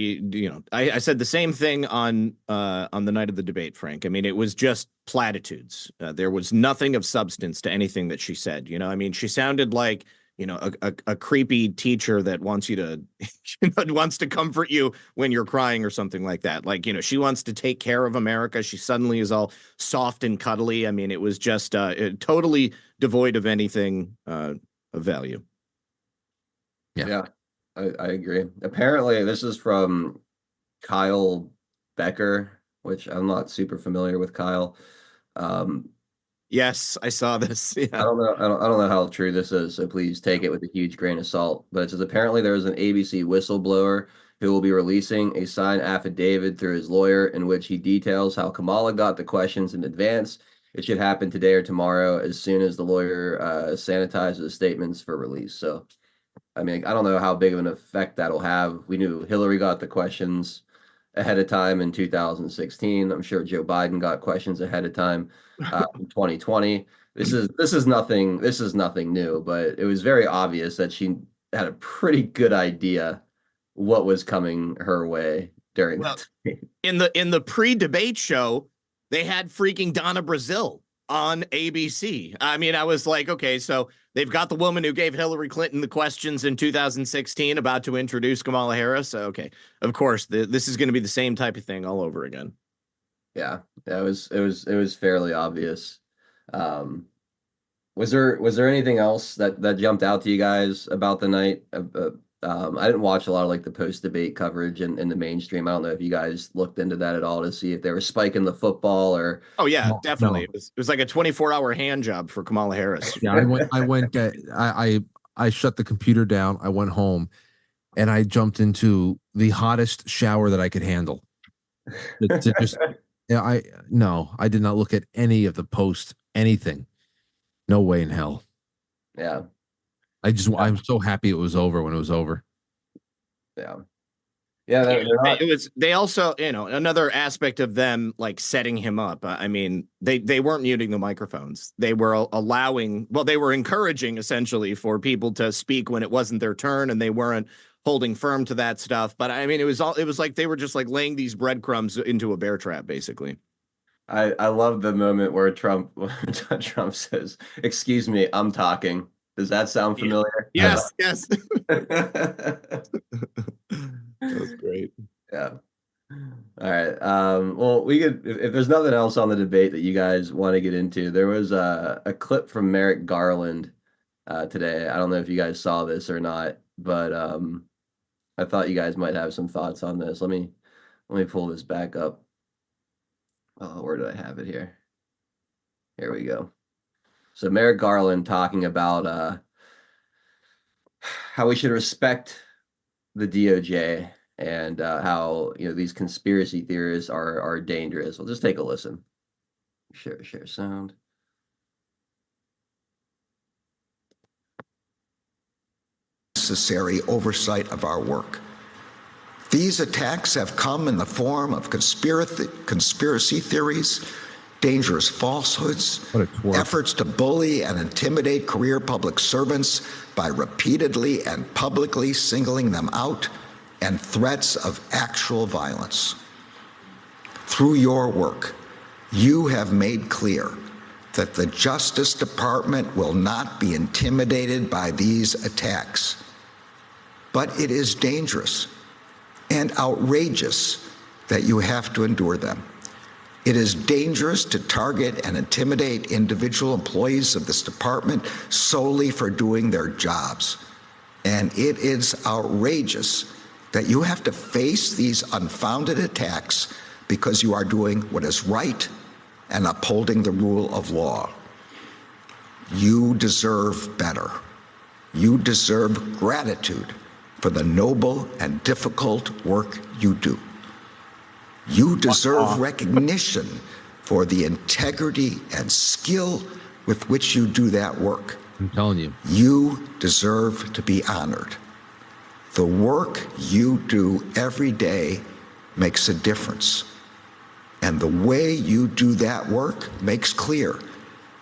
I said the same thing on the night of the debate, Frank. I mean, it was just platitudes. There was nothing of substance to anything that she said. I mean, she sounded like, a creepy teacher that wants you to, wants to comfort you when you're crying or something like that. Like, she wants to take care of America. She suddenly is all soft and cuddly. I mean, it was just totally devoid of anything of value. Yeah. I agree. Apparently, this is from Kyle Becker, which I'm not super familiar with Kyle. Yes, I saw this. Yeah. I don't know how true this is, so please take it with a huge grain of salt. But it says apparently there is an ABC whistleblower who will be releasing a signed affidavit through his lawyer in which he details how Kamala got the questions in advance. It should happen today or tomorrow as soon as the lawyer sanitizes statements for release. So I mean, I don't know how big of an effect that'll have. We knew Hillary got the questions ahead of time in 2016. I'm sure Joe Biden got questions ahead of time in 2020. This is nothing new, but it was very obvious that she had a pretty good idea what was coming her way during that time. In the pre-debate show, they had freaking Donna Brazile on ABC. I mean, I was like, okay, so they've got the woman who gave Hillary Clinton the questions in 2016 about to introduce Kamala Harris. Okay, of course, this is going to be the same type of thing all over again. Yeah, it was fairly obvious. Was there anything else that jumped out to you guys about the night? I didn't watch a lot of like the post-debate coverage in the mainstream. I don't know if you guys looked into that at all to see if they were spiking the football or. Oh yeah, definitely. No. It was like a 24-hour hand job for Kamala Harris. Yeah, I shut the computer down. I went home, and I jumped into the hottest shower that I could handle. I did not look at any of the posts, anything. No way in hell. Yeah. I'm so happy it was over when it was over. Yeah. They also, another aspect of them like setting him up. I mean, they weren't muting the microphones. They were they were encouraging essentially for people to speak when it wasn't their turn, and they weren't holding firm to that stuff. But I mean, it was like they were just like laying these breadcrumbs into a bear trap, basically. I love the moment where Trump says, "Excuse me, I'm talking." Does that sound familiar? Yes. That was great. Yeah. All right. Well, we could, if there's nothing else on the debate that you guys want to get into, there was a clip from Merrick Garland today. I don't know if you guys saw this or not, but I thought you guys might have some thoughts on this. Let me pull this back up. Oh, where did I have it here? Here we go. So Merrick Garland talking about how we should respect the DOJ and how these conspiracy theorists are dangerous. We'll just take a listen. Share sound. Necessary oversight of our work. These attacks have come in the form of conspiracy theories, dangerous falsehoods, efforts to bully and intimidate career public servants by repeatedly and publicly singling them out, and threats of actual violence. Through your work, you have made clear that the Justice Department will not be intimidated by these attacks. But it is dangerous and outrageous that you have to endure them. It is dangerous to target and intimidate individual employees of this department solely for doing their jobs. And it is outrageous that you have to face these unfounded attacks because you are doing what is right and upholding the rule of law. You deserve better. You deserve gratitude for the noble and difficult work you do. You deserve recognition for the integrity and skill with which you do that work. I'm telling you. You deserve to be honored. The work you do every day makes a difference. And the way you do that work makes clear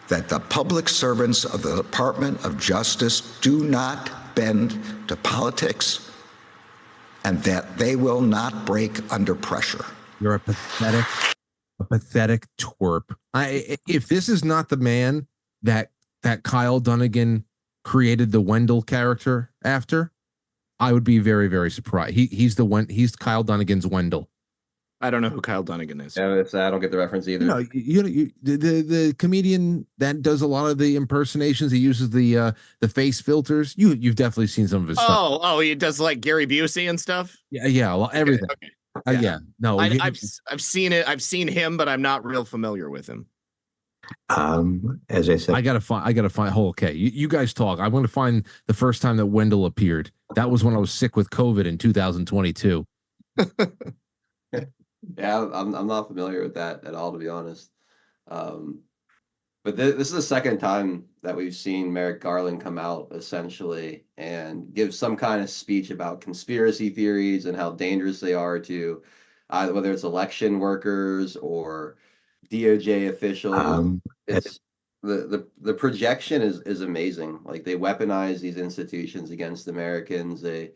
that the public servants of the Department of Justice do not bend to politics and that they will not break under pressure. You're a pathetic twerp. If this is not the man that Kyle Dunnigan created the Wendell character after, I would be very, very surprised. He's Kyle Dunnigan's Wendell. I don't know who Kyle Dunnigan is. Yeah, I don't get the reference either. No, the comedian that does a lot of the impersonations. He uses the face filters. You've definitely seen some of his stuff. Oh, he does like Gary Busey and stuff. Yeah, well, everything. Okay. Yeah, no, I've seen it. I've seen him, but I'm not real familiar with him. As I said, I gotta find. Oh, okay, you guys talk. I'm going to find the first time that Wendell appeared. That was when I was sick with COVID in 2022. Yeah, I'm not familiar with that at all, to be honest. But this is the second time that we've seen Merrick Garland come out essentially and give some kind of speech about conspiracy theories and how dangerous they are to whether it's election workers or DOJ officials. It's the projection is amazing. Like, they weaponize these institutions against Americans. They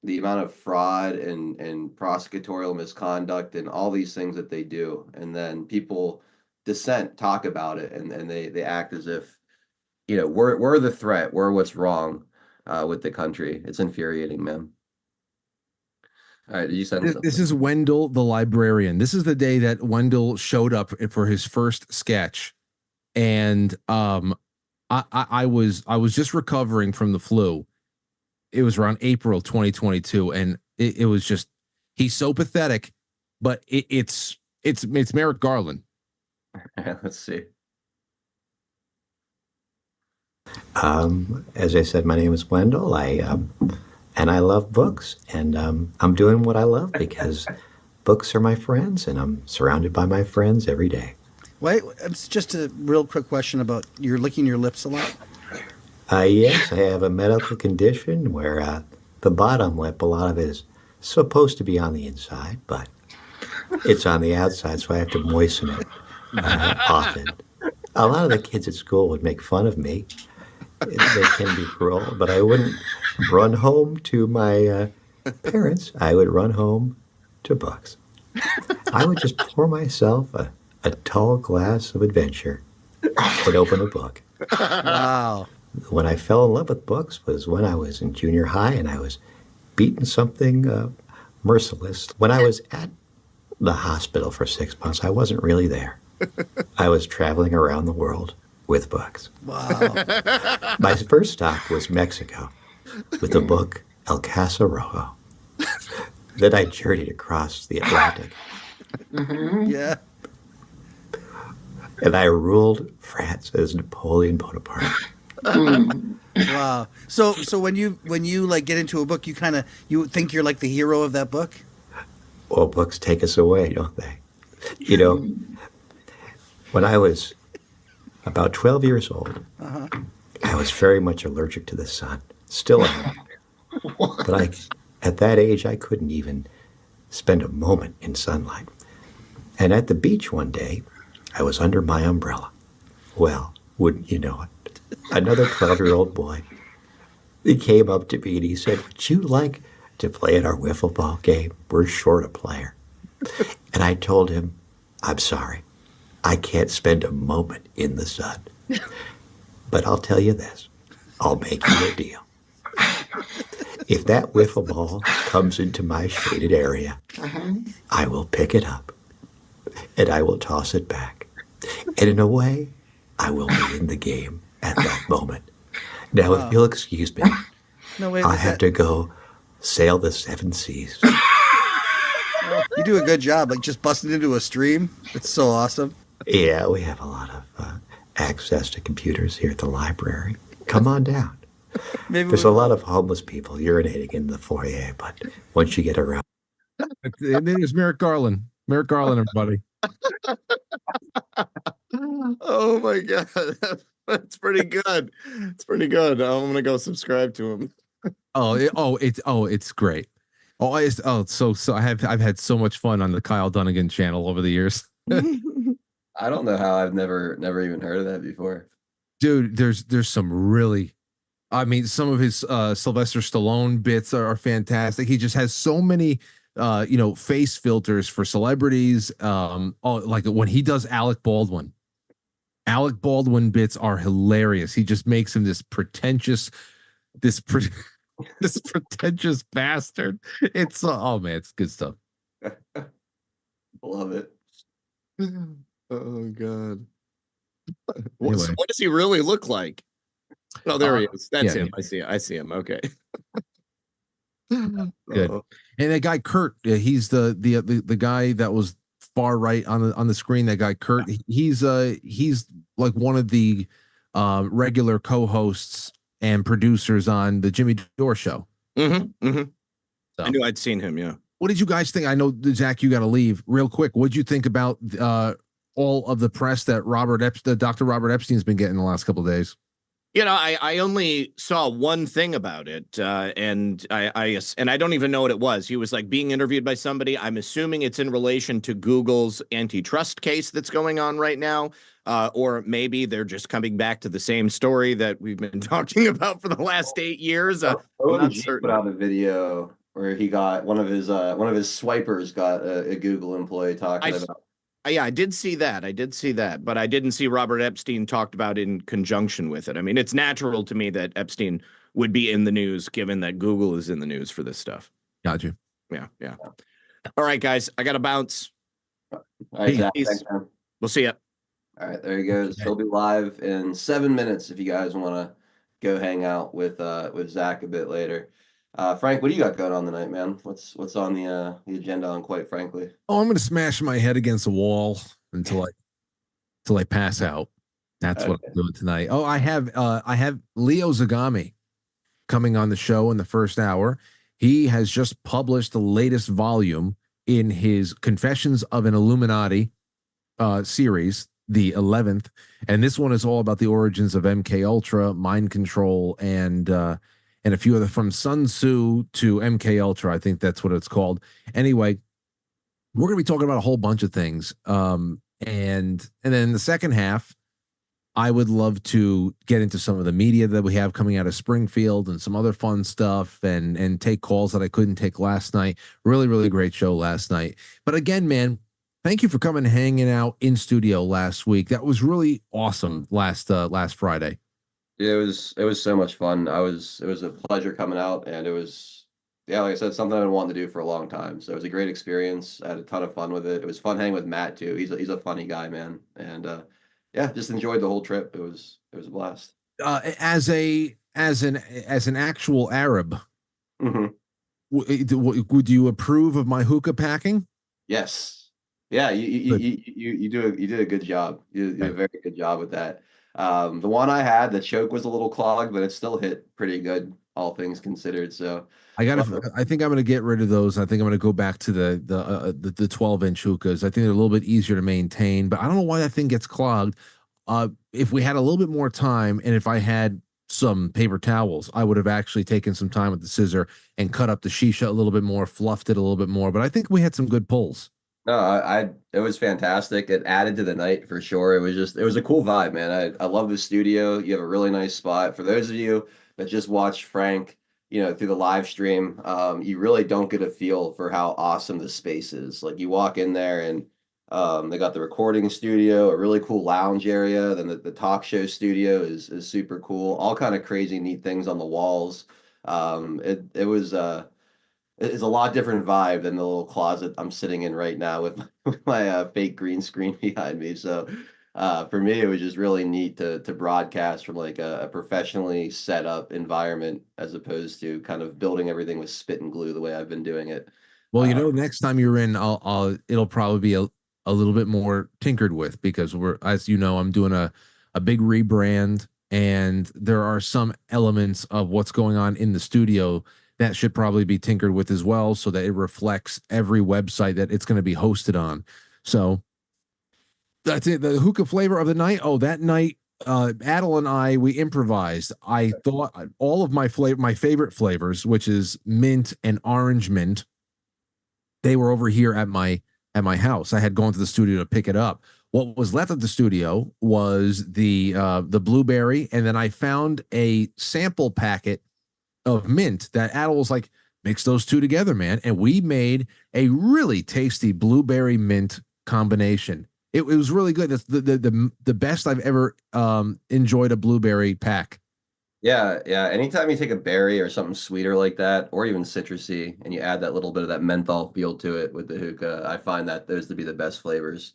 the amount of fraud and prosecutorial misconduct and all these things that they do, and then people talk about it, and they act as if, we're the threat, we're what's wrong with the country. It's infuriating, man. All right, you said this is Wendell the librarian. This is the day that Wendell showed up for his first sketch, and I was just recovering from the flu. It was around April 2022, and it was just, he's so pathetic, but it's Merrick Garland. Let's see. As I said, my name is Wendell. And I love books, and I'm doing what I love because books are my friends, and I'm surrounded by my friends every day. Wait, it's just a real quick question about you're licking your lips a lot. Yes, I have a medical condition where the bottom lip, a lot of it is supposed to be on the inside, but it's on the outside, so I have to moisten it often. A lot of the kids at school would make fun of me. They can be cruel, but I wouldn't run home to my parents. I would run home to books. I would just pour myself a tall glass of adventure and open a book. Wow. When I fell in love with books was when I was in junior high and I was beating something merciless. When I was at the hospital for 6 months, I wasn't really there. I was traveling around the world with books. Wow. My first stop was Mexico with the book El Caso Rojo. Then I journeyed across the Atlantic. Yeah. And I ruled France as Napoleon Bonaparte. Wow. So when you like get into a book, you think you're like the hero of that book? Well, books take us away, don't they? When I was about 12 years old, I was very much allergic to the sun. Still am. But at that age, I couldn't even spend a moment in sunlight. And at the beach one day, I was under my umbrella. Well, wouldn't you know it? Another 12-year-old boy, he came up to me and he said, "Would you like to play at our wiffle ball game? We're short a player." And I told him, "I'm sorry. I can't spend a moment in the sun. But I'll tell you this. I'll make you a deal. If that wiffle ball comes into my shaded area, I will pick it up and I will toss it back. And in a way, I will be in the game at that moment. Now, if you'll excuse me, I'll have to go sail the 7 seas." You do a good job, like just busting into a stream. It's so awesome. Yeah, we have a lot of access to computers here at the library. Come on down. Maybe There's a lot of homeless people urinating in the foyer, but once you get around. And then there's Merrick Garland. Merrick Garland, everybody. Oh my god, that's pretty good. It's pretty good. I'm gonna go subscribe to him. It's great. I've had so much fun on the Kyle Dunnigan channel over the years. I don't know how I've never even heard of that before. Dude, there's some really, I mean, some of his Sylvester Stallone bits are fantastic. He just has so many face filters for celebrities. Like when he does Alec Baldwin bits are hilarious. He just makes him this pretentious bastard. It's oh man, it's good stuff. Love it. Oh god. Anyway. What does he really look like? Oh, there he is. That's yeah, him. I see him. Okay. Good. And that guy Kurt, he's the guy that was far right on the screen. That guy Kurt, he's like one of the regular co-hosts and producers on the Jimmy Dore show. So. I knew I'd seen him. Yeah. What did you guys think? I know, Zach, you got to leave real quick. What did you think about all of the press that Dr. Robert Epstein's been getting the last couple of days? I only saw one thing about it, and I don't even know what it was. He was like being interviewed by somebody. I'm assuming it's in relation to Google's antitrust case that's going on right now, or maybe they're just coming back to the same story that we've been talking about for the last 8 years. I'm not certain. Put out a video where he got one of his swipers got a Google employee talking about. Yeah, I did see that, but I didn't see Robert Epstein talked about in conjunction with it. I mean, it's natural to me that Epstein would be in the news, given that Google is in the news for this stuff. Got you. Yeah. All right, guys, I got to bounce. All right, Zach, thanks, man. We'll see you. All right, there he goes. He'll be live in 7 minutes if you guys want to go hang out with Zach a bit later. Frank, what do you got going on tonight, man? What's on the agenda on Quite Frankly? Oh, I'm going to smash my head against the wall until I pass out. That's what I'm doing tonight. Oh, I have Leo Zagami coming on the show in the first hour. He has just published the latest volume in his Confessions of an Illuminati series, the 11th, and this one is all about the origins of MK Ultra, mind control, and a few other, from Sun Tzu to MK Ultra. I think that's what it's called. Anyway, we're going to be talking about a whole bunch of things. And then in the second half, I would love to get into some of the media that we have coming out of Springfield and some other fun stuff, and take calls that I couldn't take last night. Really, really great show last night. But again, man, thank you for coming and hanging out in studio last week. That was really awesome last Friday. Yeah, it was so much fun. It was a pleasure coming out, and it was, yeah, like I said, something I've been wanting to do for a long time. So it was a great experience. I had a ton of fun with it. It was fun hanging with Matt too. He's a funny guy, man. And yeah, just enjoyed the whole trip. It was a blast. As an actual Arab, would you approve of my hookah packing? Yes. Yeah, you did a good job. You did a very good job with that. The one I had, the choke was a little clogged, but it still hit pretty good, all things considered. So I think I'm gonna get rid of those. I think I'm gonna go back to the 12-inch hookahs. I think they're a little bit easier to maintain, but I don't know why that thing gets clogged. If we had a little bit more time, and if I had some paper towels, I would have actually taken some time with the scissor and cut up the shisha a little bit more, fluffed it a little bit more. But I think we had some good pulls. No, it was fantastic. It added to the night for sure. It was a cool vibe, man. I love the studio. You have a really nice spot. For those of you that just watch Frank, through the live stream, you really don't get a feel for how awesome the space is. Like, you walk in there and they got the recording studio, a really cool lounge area. Then the talk show studio is super cool. All kind of crazy neat things on the walls. It was it's a lot different vibe than the little closet I'm sitting in right now with my fake green screen behind me. So for me, it was just really neat to broadcast from like a professionally set up environment, as opposed to kind of building everything with spit and glue the way I've been doing it. Well, next time you're in, it'll probably be a little bit more tinkered with, because as you know, I'm doing a big rebrand. and there are some elements of what's going on in the studio that should probably be tinkered with as well, so that it reflects every website that it's going to be hosted on. So that's it. The hookah flavor of the night. Oh, that night, Adel and I, we improvised. I thought all of my favorite flavors, which is mint and orange mint, they were over here at my house. I had gone to the studio to pick it up. What was left of the studio was the blueberry, and then I found a sample packet of mint that Adel was like, mix those two together, man. And we made a really tasty blueberry mint combination. It was really good. That's the best I've ever enjoyed a blueberry pack. Yeah, yeah. Anytime you take a berry or something sweeter like that, or even citrusy, and you add that little bit of that menthol feel to it with the hookah, I find that those to be the best flavors.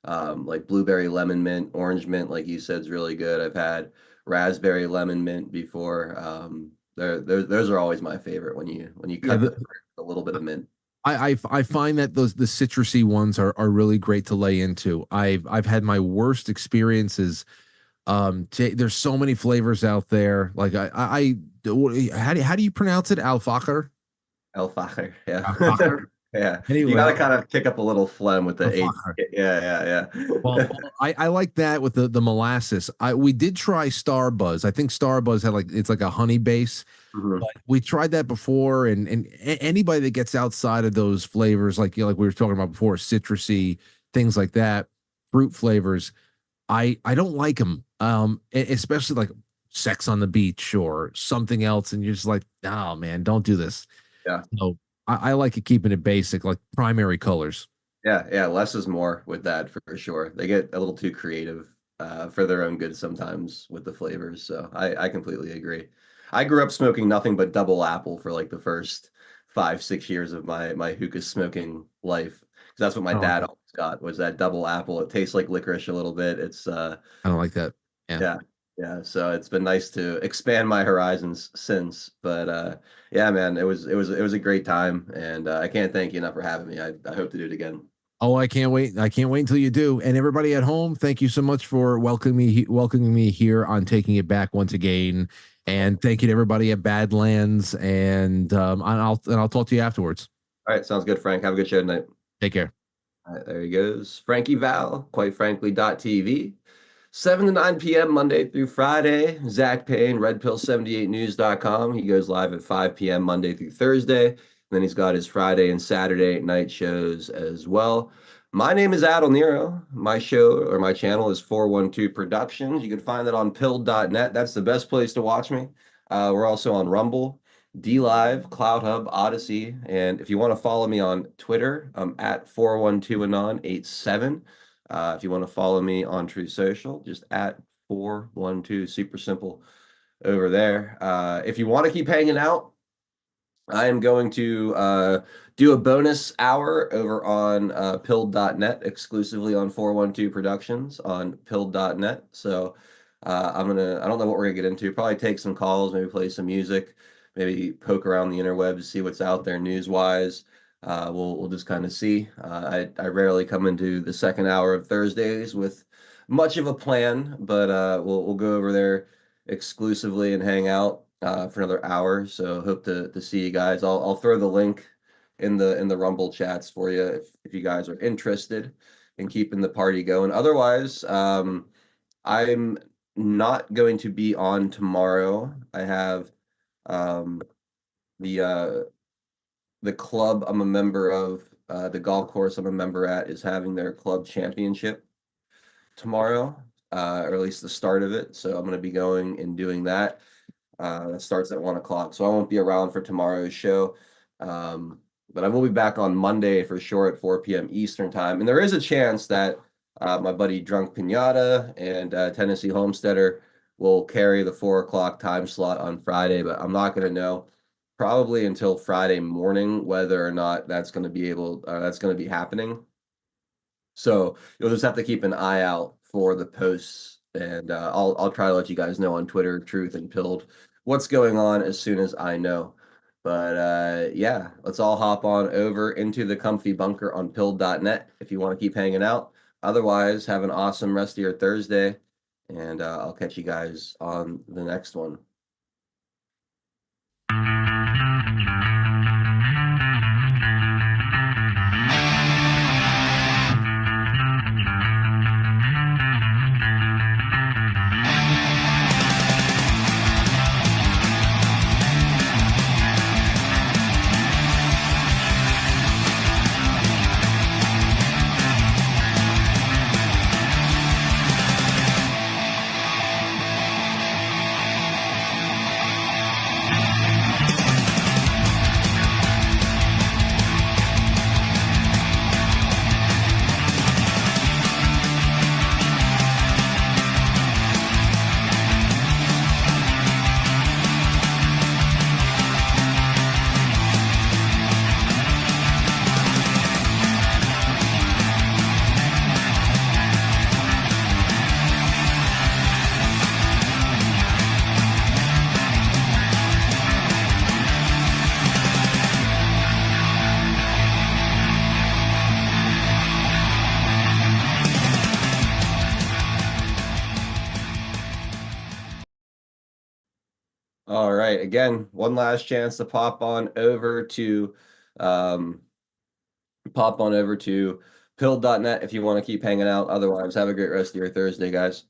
Like blueberry lemon mint, orange mint, like you said, is really good. I've had raspberry lemon mint before. Those are always my favorite when you Yeah, cut the fruit, a little bit of mint. I find that the citrusy ones are really great to lay into. I've had my worst experiences. There's so many flavors out there. Like how do you pronounce it? Alfachar? El Fajr, yeah. Alfachar? Yeah. You Anyway, gotta kind of kick up a little phlegm with the H. Alfachar. Yeah, yeah, Well, yeah. I like that with the molasses. We did try Star Buzz. I think Star Buzz had it's like a honey base. Mhm. But we tried that before, and anybody that gets outside of those flavors, like like we were talking about before, citrusy things like that, fruit flavors, I don't like them. Especially like Sex on the Beach or something else, and you're just like, oh man, don't do this. Yeah. So I like it keeping it basic, like primary colors. Yeah, yeah, less is more with that for sure. They get a little too creative for their own good sometimes with the flavors. So I completely agree. I grew up smoking nothing but double apple for like the first 5, 6 years of my hookah smoking life. 'Cause that's what my Oh, dad always got was that double apple. It tastes like licorice a little bit. It's I don't like that. Yeah. yeah, yeah. So it's been nice to expand my horizons since. But yeah, man, it was a great time, and I can't thank you enough for having me. I hope to do it again. Oh, I can't wait. I can't wait until you do. And everybody at home, thank you so much for welcoming me here on Taking It Back once again. And thank you to everybody at Badlands. And I'll talk to you afterwards. All right, sounds good, Frank. Have a good show tonight. Take care. All right, there he goes. Frankie Val, quite frankly, .tv. 7 to 9 p.m. Monday through Friday. Zach Payne, redpill78news.com. He goes live at 5 p.m. Monday through Thursday. And then he's got his Friday and Saturday night shows as well. My name is Adel Nero. My show or my channel is 412 Productions. You can find it on pill.net. That's the best place to watch me. We're also on Rumble, DLive, CloudHub, Odyssey. And if you want to follow me on Twitter, I'm at 412anon87. If you want to follow me on True Social, just at 412, super simple over there. If you want to keep hanging out, I am going to do a bonus hour over on pill.net, exclusively on 412 Productions on pill.net. So I don't know what we're gonna get into. Probably take some calls, maybe play some music, maybe poke around the interwebs, see what's out there news wise. We'll just kind of see. I rarely come into the second hour of Thursdays with much of a plan, but we'll go over there exclusively and hang out for another hour. So hope to see you guys. I'll throw the link in the Rumble chats for you if you guys are interested in keeping the party going. Otherwise, I'm not going to be on tomorrow. I have the the club I'm a member of, the golf course I'm a member at is having their club championship tomorrow, or at least the start of it. So I'm going to be going and doing that. That starts at 1 o'clock. So I won't be around for tomorrow's show. But I will be back on Monday for sure at 4 p.m. Eastern time. And there is a chance that my buddy Drunk Pinata and Tennessee Homesteader will carry the 4 o'clock time slot on Friday, but I'm not going to know probably until Friday morning whether or not that's going to be happening. So you'll just have to keep an eye out for the posts, and I'll try to let you guys know on Twitter, Truth and Pilled, what's going on as soon as I know. But yeah, let's all hop on over into the comfy bunker on pilled.net if you want to keep hanging out. Otherwise, have an awesome rest of your Thursday, And I'll catch you guys on the next one. All right. Again, one last chance to pop on over to pill.net if you want to keep hanging out. Otherwise, have a great rest of your Thursday, guys.